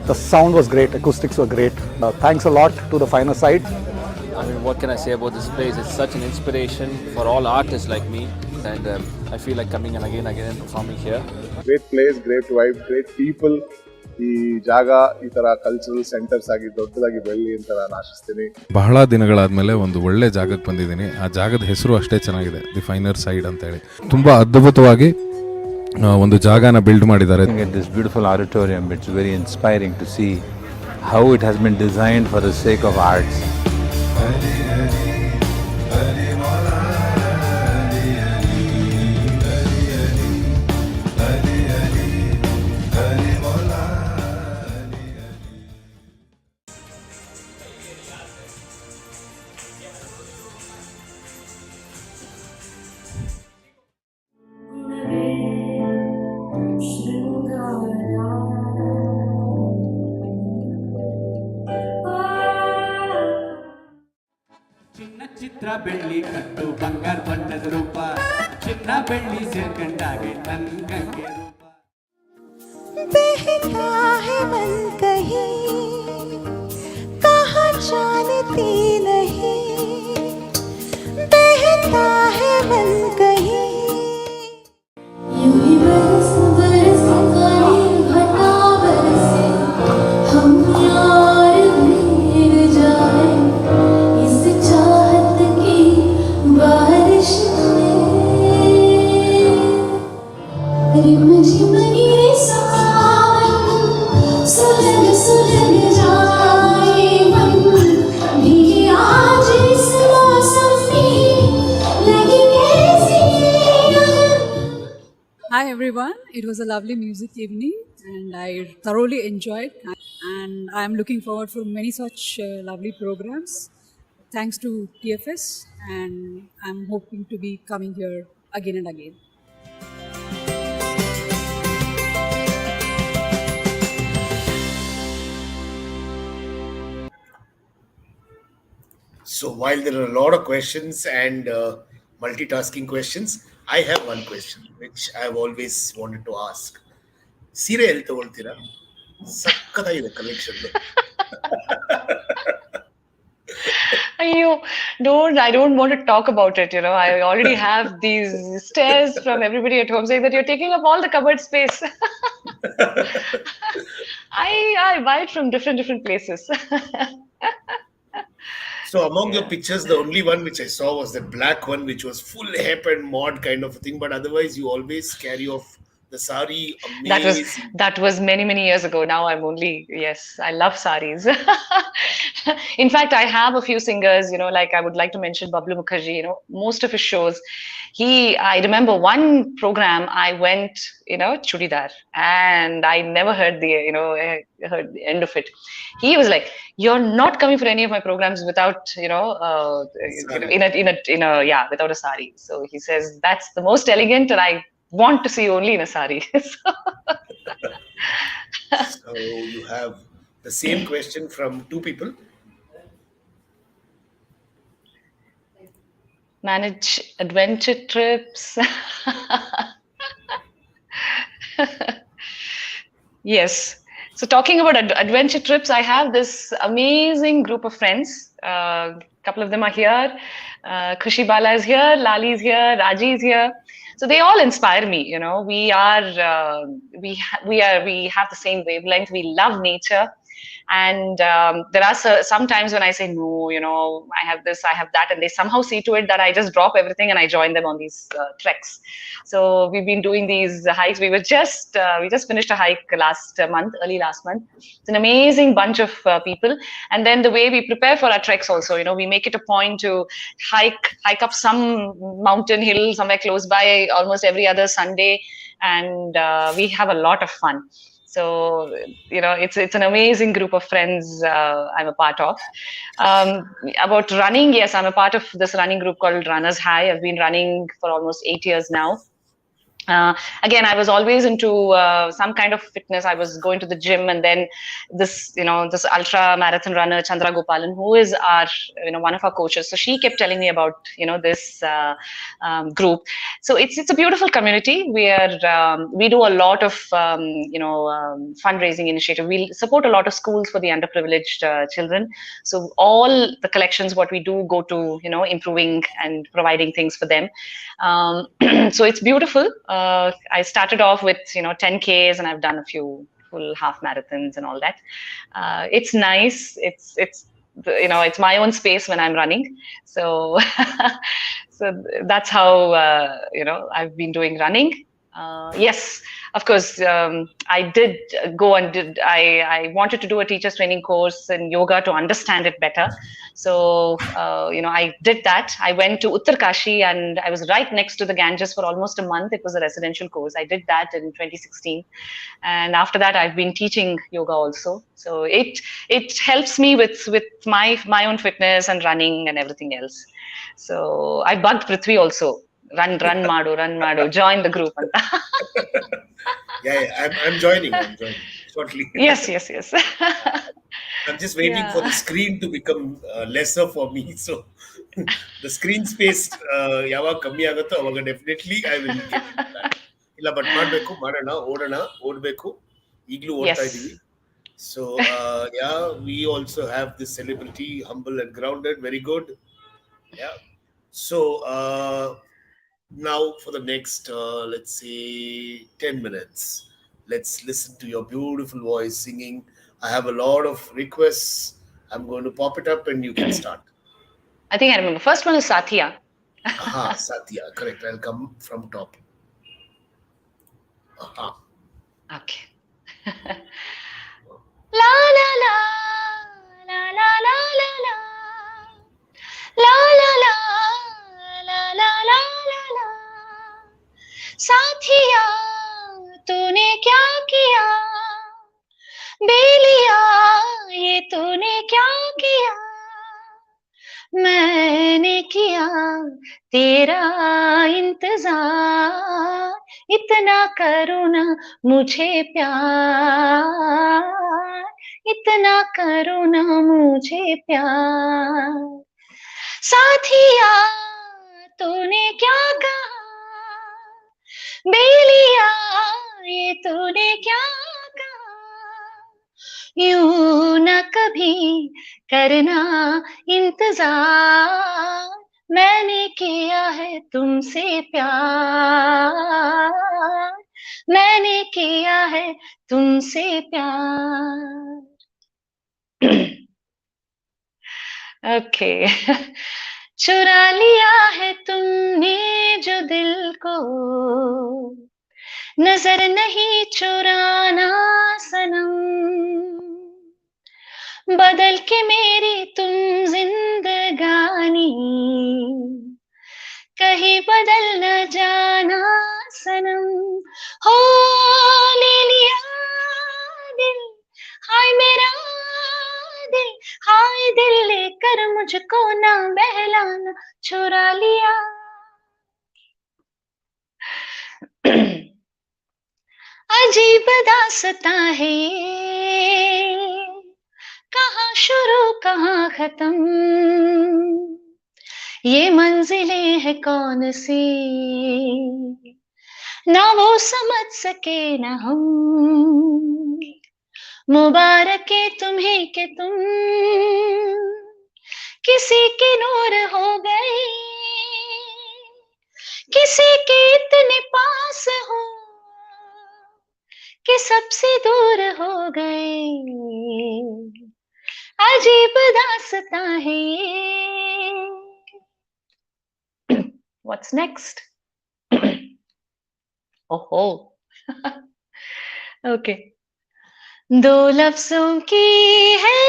The sound was great, acoustics were great. Thanks a lot to the finer side. I mean, what can I say about this place? It's such an inspiration for all artists like me, and I feel like coming and again and performing here. Great place, great vibe, great people. ಈ ಜಾಗ ಈ ತರ cultural centres ಆಗಿ ದೊಡ್ಡದಾಗಿ ಬೆಳಲಿ ಅಂತ ನಾನು ಆಶಿಸ್ತೀನಿ. ಬಹಳ ದಿನಗಳಾದ್ಮೇಲೆ ಒಂದು ಒಳ್ಳೆ ಜಾಗಕ್ಕೆ ಬಂದಿದ್ದೀನಿ. ಆ ಜಾಗದ ಹೆಸರು ಅಷ್ಟೇ ಚೆನ್ನಾಗಿದೆ, ದಿ ಫೈನರ್ ಸೈಡ್ ಅಂತ ಹೇಳಿ. ತುಂಬಾ ಅದ್ಭುತವಾಗಿ ಒಂದು ಜಾಗನ ಬಿಲ್ಡ್ ಮಾಡಿದ್ದಾರೆ. This beautiful auditorium, it's very inspiring to see how it has been designed for the sake of arts. ಚಿತ್ರ ಬೆಳ್ಳಿ ಕಟ್ಟು ಬಂಗಾರ ಬಣ್ಣದ ರೂಪ ಚಿನ್ನ ಬೆಳ್ಳಿ ಸೇರ್ಕಂಡಾಗೆ ತನ್ನಂಗೆ ರೂಪ बहता है मन कहीं कहाँ जानती नहीं बहता है मन कहीं यूं ही बरस बरस कर घटा बरसे हम यार भीग जाए इस चाहत की बारिश में रिम झिम गिरे सावन सुलग सुलग जाए मन भीगे आज इस मौसम में लगी कैसी अगन Hi everyone, it was a lovely music evening and I thoroughly enjoyed and I am looking forward for many such lovely programs. Thanks to TFS and I'm hoping to be coming here again and again. So while there are a lot of questions and multitasking questions, I have one question which I've always wanted to ask. ಸೀರೆ ಎಲ್ಲಿ ತಗೊಳ್ತೀರಾ? ಸಕ್ಕತ್ತಾಗಿದೆ collection. I don't want to talk about it. I already have these stares from everybody at home saying that you're taking up all the cupboard space. I buy it from different places. So among your pictures, the only one which I saw was the black one, which was full hep and mod kind of a thing. But otherwise, you always carry off the sari. Amazing. That was many years ago. Now I'm only, yes, I love saris. In fact, I have a few singers, like I would like to mention Bablu Mukherjee, most of his shows. I remember one program I went, chudidar, and I never heard heard the end of it. He was like, "You're not coming for any of my programs without, without a sari." So he says that's the most elegant, and I want to see only in a sari. So you have the same question from two people. Manage adventure trips. Yes. So talking about adventure trips, I have this amazing group of friends. A couple of them are here. Khushi Bala is here. Lali is here. Raji is here. So they all inspire me. We have the same wavelength. We love nature. And there are some times when I say, no, I have this, I have that, and they somehow see to it that I just drop everything and I join them on these treks. So we've been doing these hikes. We just finished a hike early last month. It's an amazing bunch of people. And then the way we prepare for our treks also, we make it a point to hike up some mountain hill somewhere close by almost every other Sunday. And we have a lot of fun. So, it's an amazing group of friends I'm a part of. About running, yes, I'm a part of this running group called Runners High. I've been running for almost 8 years now. Again, I was always into some kind of fitness. I was going to the gym, and then this ultra marathon runner, Chandra Gopalan, who is one of our coaches. So she kept telling me about, this group. So it's a beautiful community where we do a lot of, fundraising initiative. We support a lot of schools for the underprivileged children. So all the collections, what we do go to, improving and providing things for them. So it's beautiful. I started off with 10Ks, and I've done a few full half marathons and all that. It's nice. It's my own space when I'm running. So so that's how I've been doing running. Yes, of course, I did go and I wanted to do a teacher's training course in yoga to understand it better. So, I did that. I went to Uttarkashi, and I was right next to the Ganges for almost a month. It was a residential course. I did that in 2016. And after that, I've been teaching yoga also. So it helps me with my own fitness and running and everything else. So I bugged Prithvi also. run madu, join the group. I'm joining. I'm joining shortly. Yes. I'm just waiting for the Yeah. screen to become lesser for me. So the screen space, yaವಾಗ ಕಮ್ಮಿ ಆಗುತ್ತೋ ಅವಾಗ definitely I will get in that. ಇಲ್ಲ but ಮಾಡಬೇಕು, ಮಾಡೋಣ, ಓಡಬೇಕು. ಈಗಲೂ ಓಡ್ತಾ Yes. ಇದ್ದೀವಿ. So we also have this celebrity, humble and grounded, very good. Yeah. So now for the next, let's say, 10 minutes, let's listen to your beautiful voice singing. I have a lot of requests. I'm going to pop it up and you can start. I think I remember. First one is Satya. Aha, Satya, correct. I'll come from top. Aha. Okay. La la la la la la la la la la la la la la la la साथिया तूने क्या किया बेलिया ये तूने क्या किया मैंने किया तेरा इंतजार इतना करो ना मुझे प्यार इतना करो ना मुझे प्यार साथिया तूने क्या कहा बेलिया ये तूने क्या कहा यूं न कभी करना इंतजार मैंने किया है तुमसे प्यार मैंने किया है तुमसे प्यार ओके चुरा लिया है तुमने जो दिल को नजर नहीं चुराना सनम बदल के मेरी तुम जिंदगानी कहीं बदल न जाना सनम हो ले लिया दिल हाय मेरा दिल हाय दिल लेकर मुझको ना बहलाना चुरा लिया अजीब दास्तां है ये कहाँ शुरू कहाँ खत्म ये मंजिलें है कौन सी ना वो समझ सके ना हम मुबारक है तुम्हें कि तुम किसी के नूर हो गए किसी के इतने पास हो कि सबसे दूर हो गए अजीब दास्तां है ये What's next? Oh, okay. दो लफ्जों की है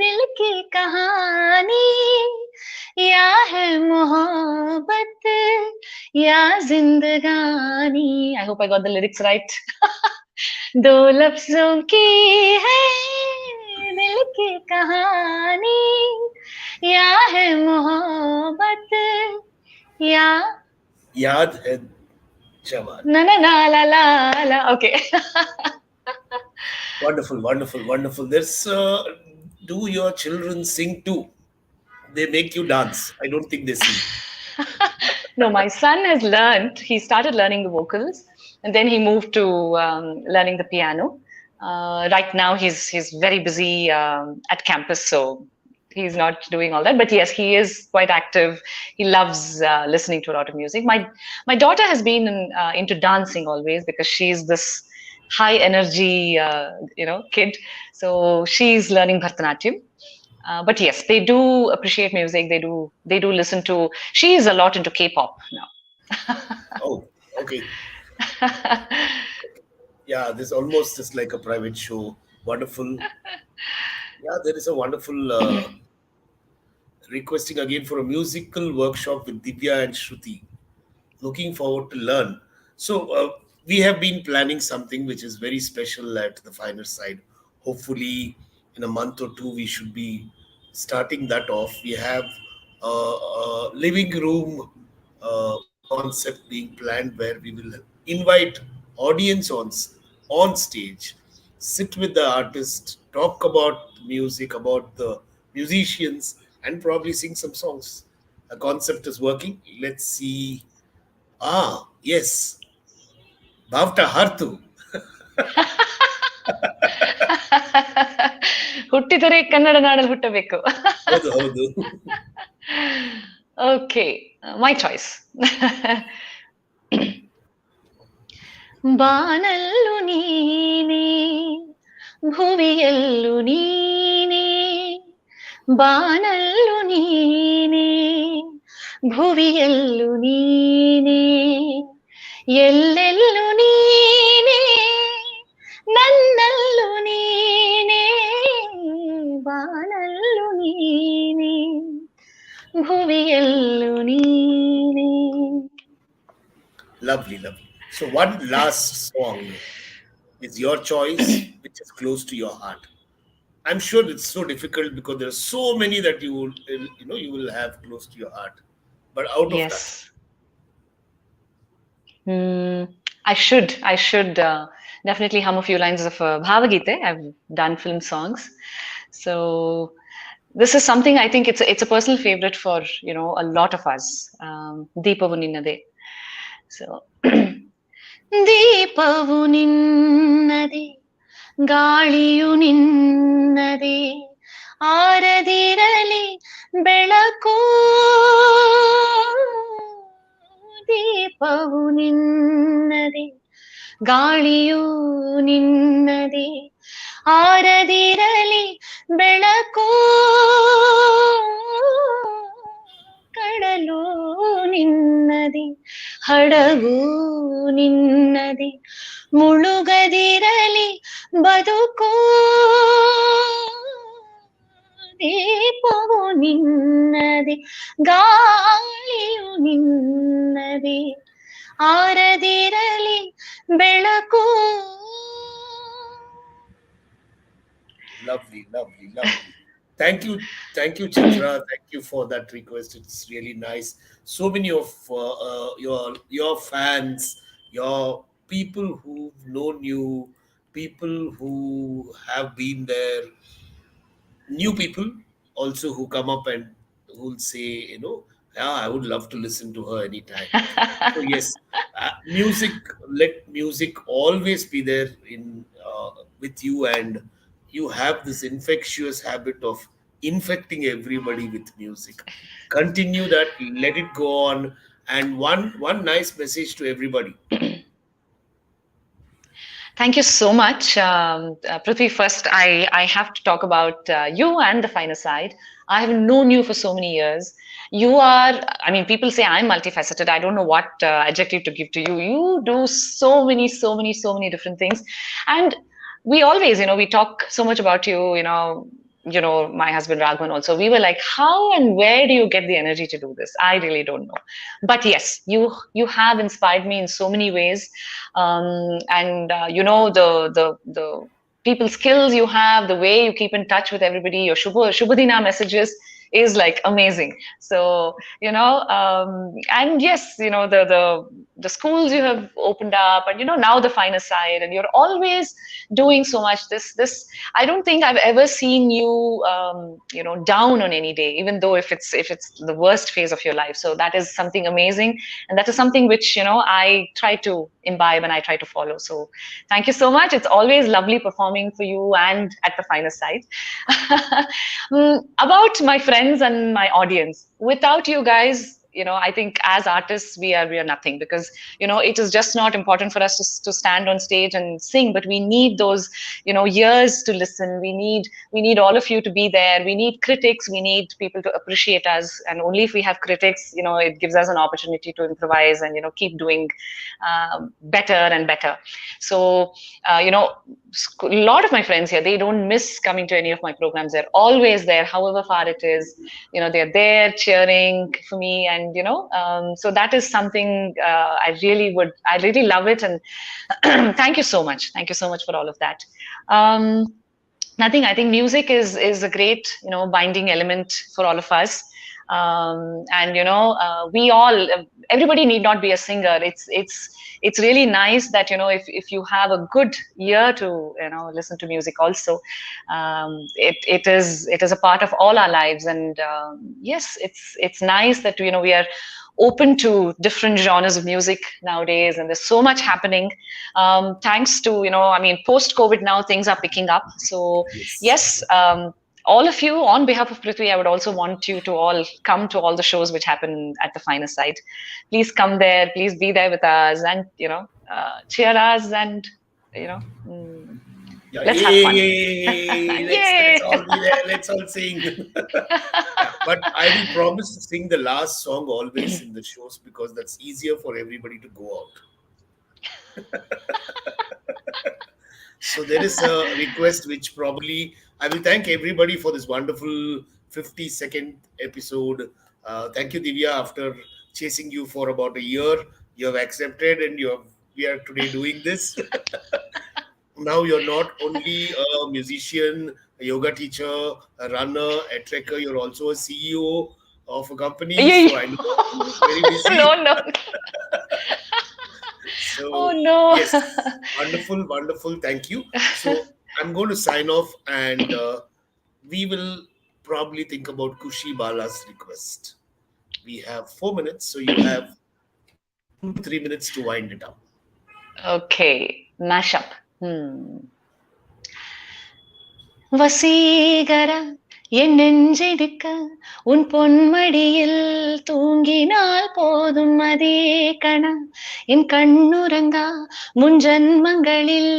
दिल की कहानी या है मोहब्बत या जिंदगानी I hope I got the lyrics right. दो लफ्जों की है दिल की कहानी या है मोहब्बत या याद है जवान. na na na la la la okay Wonderful. There's do your children sing too? They make you dance. I don't think they sing. No, my son has learned. He started learning the vocals, and then he moved to learning the piano. Right now, he's very busy at campus, so he's not doing all that. But yes, he is quite active. He loves listening to a lot of music. My daughter has been into dancing always because she's this high energy kid. So she's learning Bharatanatyam. But yes, they do appreciate music. They do listen to. She is a lot into K-pop now. Oh, okay. Yeah, this almost is like a private show. Wonderful. Yeah, there is a wonderful requesting again for a musical workshop with Divya and Shruti. Looking forward to learn. So we have been planning something which is very special at the finer side. Hopefully, in a month or two, we should be starting that off. We have a living room concept being planned where we will invite audience on stage, sit with the artist, talk about music, about the musicians, and probably sing some songs. The concept is working. Let's see. Ah, yes. Bhavta Hartu. ಹುಟ್ಟಿದರೆ ಕನ್ನಡ ನಾಡಲ್ಲಿ ಹುಟ್ಟಬೇಕು. ಹೌದು ಹೌದು. Okay, my choice. ಬಾನಲ್ಲು ನೀನೇ, ಭುವಿಯಲ್ಲು ನೀನೇ, ಬಾನಲ್ಲು ನೀನೇ, ಭುವಿಯಲ್ಲು ನೀನೇ, ಎಲ್ಲೆಲ್ಲು ನೀನೇ, ನನ್ನಲ್ಲು ನೀನೇ, ಬಾನಲ್ಲು ನೀನೇ, ಭುವಿಯಲ್ಲು ನೀನೇ. Lovely, lovely. So one last song is your choice, which is close to your heart. I'm sure it's so difficult because there are so many that you will have close to your heart. But out of Yes. that, I should definitely hum a few lines of Bhavagite. I've done film songs, so this is something I think it's a personal favorite for a lot of us. Deepavu Ninnade. So ದೀಪವು ನಿನ್ನದೆ, ಗಾಳಿಯು ನಿನ್ನದೆ, ಆರದಿರಲಿ ಬೆಳಕು. ದೀಪವು ನಿನ್ನದೆ, ಗಾಳಿಯು ನಿನ್ನದೆ, ಆರದಿರಲಿ ಬೆಳಕು. ಕಡಲು ನಿನ್ನದೆ, ಹಡಗು ನಿನ್ನದೆ, ಮುಳುಗದಿರಲಿ ಬದುಕು. ದೀಪವು ನಿನ್ನದೆ, ಗಾಳಿಯು ನಿನ್ನದೆ, ಆರದಿರಲಿ ಬೆಳಕು. lovely, lovely, lovely. Thank you, Chitra. Thank you for that request. It's really nice. So many of your fans, your people who've known you, people who have been there, new people also who come up and who'll say, yeah, I would love to listen to her anytime. So yes, let music always be there with you, and you have this infectious habit of infecting everybody with music. Continue that, let it go on. And one nice message to everybody. Thank you so much. Prithvi, first, I have to talk about you and the finer side. I have known you for so many years. You are, I mean, people say I'm multifaceted. I don't know what adjective to give to you. You do so many different things. And we always, we talk so much about you, my husband Raghavan also. We were like, how and where do you get the energy to do this? I really don't know. But yes, you have inspired me in so many ways. And the people skills you have, the way you keep in touch with everybody, your Shubhadina messages is like amazing. So, and yes, the schools you have opened up, and now the finer side, and you're always doing so much. This I don't think I've ever seen you down on any day, even though if it's the worst phase of your life. So that is something amazing, and that is something which I try to imbibe and I try to follow. So thank you so much. It's always lovely performing for you and at the finer side. About my friends and my audience, without you guys, I think as artists we are nothing, because it is just not important for us to stand on stage and sing, but we need those ears to listen. We need all of you to be there. We need critics. We need people to appreciate us, and only if we have critics, it gives us an opportunity to improvise and keep doing better and better. So a lot of my friends here, they don't miss coming to any of my programs. They're always there, however far it is. They're there cheering for me, and so that is something I really love it. And thank you so much for all of that. Nothing, I think music is a great binding element for all of us. And we all, everybody need not be a singer. It's really nice that if you have a good ear to listen to music also. It is a part of all our lives, and yes, it's nice that we are open to different genres of music nowadays, and there's so much happening. Thanks to post COVID, now things are picking up. So Yes. yes, all of you, on behalf of Prithvi, I would also want you to all come to all the shows which happen at the Finest site. Please come there, please be there with us, and cheer us, and mm, Yeah, let's have fun. yay! Let's Yay! all be there. Let's all sing. Yeah, but I will promise to sing the last song always in the shows, because that's easier for everybody to go out. So there is a request which probably I will thank everybody for this wonderful 50-second episode. Thank you, Divya. After chasing you for about a year, you have accepted, and we are today doing this. Now you're not only a musician, a yoga teacher, a runner, a trekker, you're also a CEO of a company. Yeah, So yeah. I know you're very busy. No, no. Oh So, no. yes, wonderful, wonderful. Thank you. So, I'm going to sign off, and we will probably think about Kushi Bala's request. We have 4 minutes, so you have 2 to 3 minutes to wind it up. Okay, mashup. வசீகர என் நெஞ்சிடிக்க உன் பொன்மடியில் தூங்கினால் போதும் அதே கணம் என் கண்ணுறங்கா முன் ஜன்மங்களில்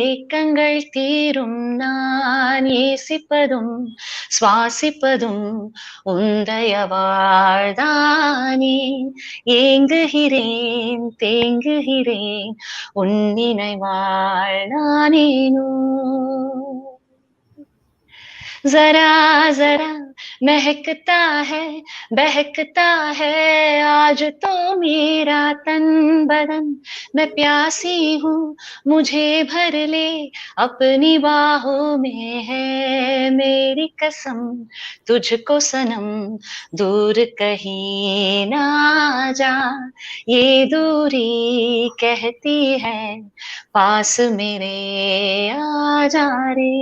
ஏக்கங்கள் தீரும் நான் ஏசிப்பதும் சுவாசிப்பதும் உந்தய வாழ்தானே ஏங்குகிறேன் தேங்குகிறேன் உன் நினைவாழ் நானேனோ जरा जरा महकता है बहकता है आज तो मेरा तन बदन मैं प्यासी हूँ मुझे भर ले अपनी बाहों में है मेरी कसम तुझको सनम दूर कहीं ना जा ये दूरी कहती है पास मेरे आ जा रे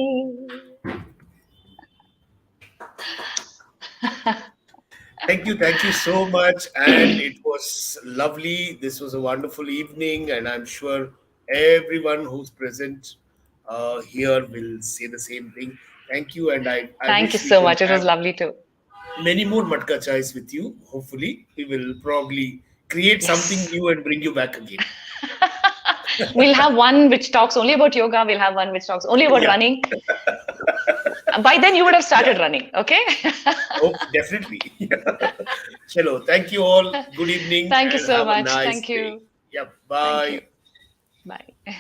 Thank you so much. And it was lovely. This was a wonderful evening, and I'm sure everyone who's present here will say the same thing. Thank you, and I Thank wish you we so could much. It was have lovely too. many more Matka chais with you. Hopefully, we will probably create something Yes. new and bring you back again. We'll have one which talks only about yoga. We'll have one which talks only about Yeah. running. By then, you would have started running. Okay. Oh, definitely. Chalo, thank you all. Good evening. Thank you and so have a much. nice Thank you. day. Yeah, Thank bye. you. Bye.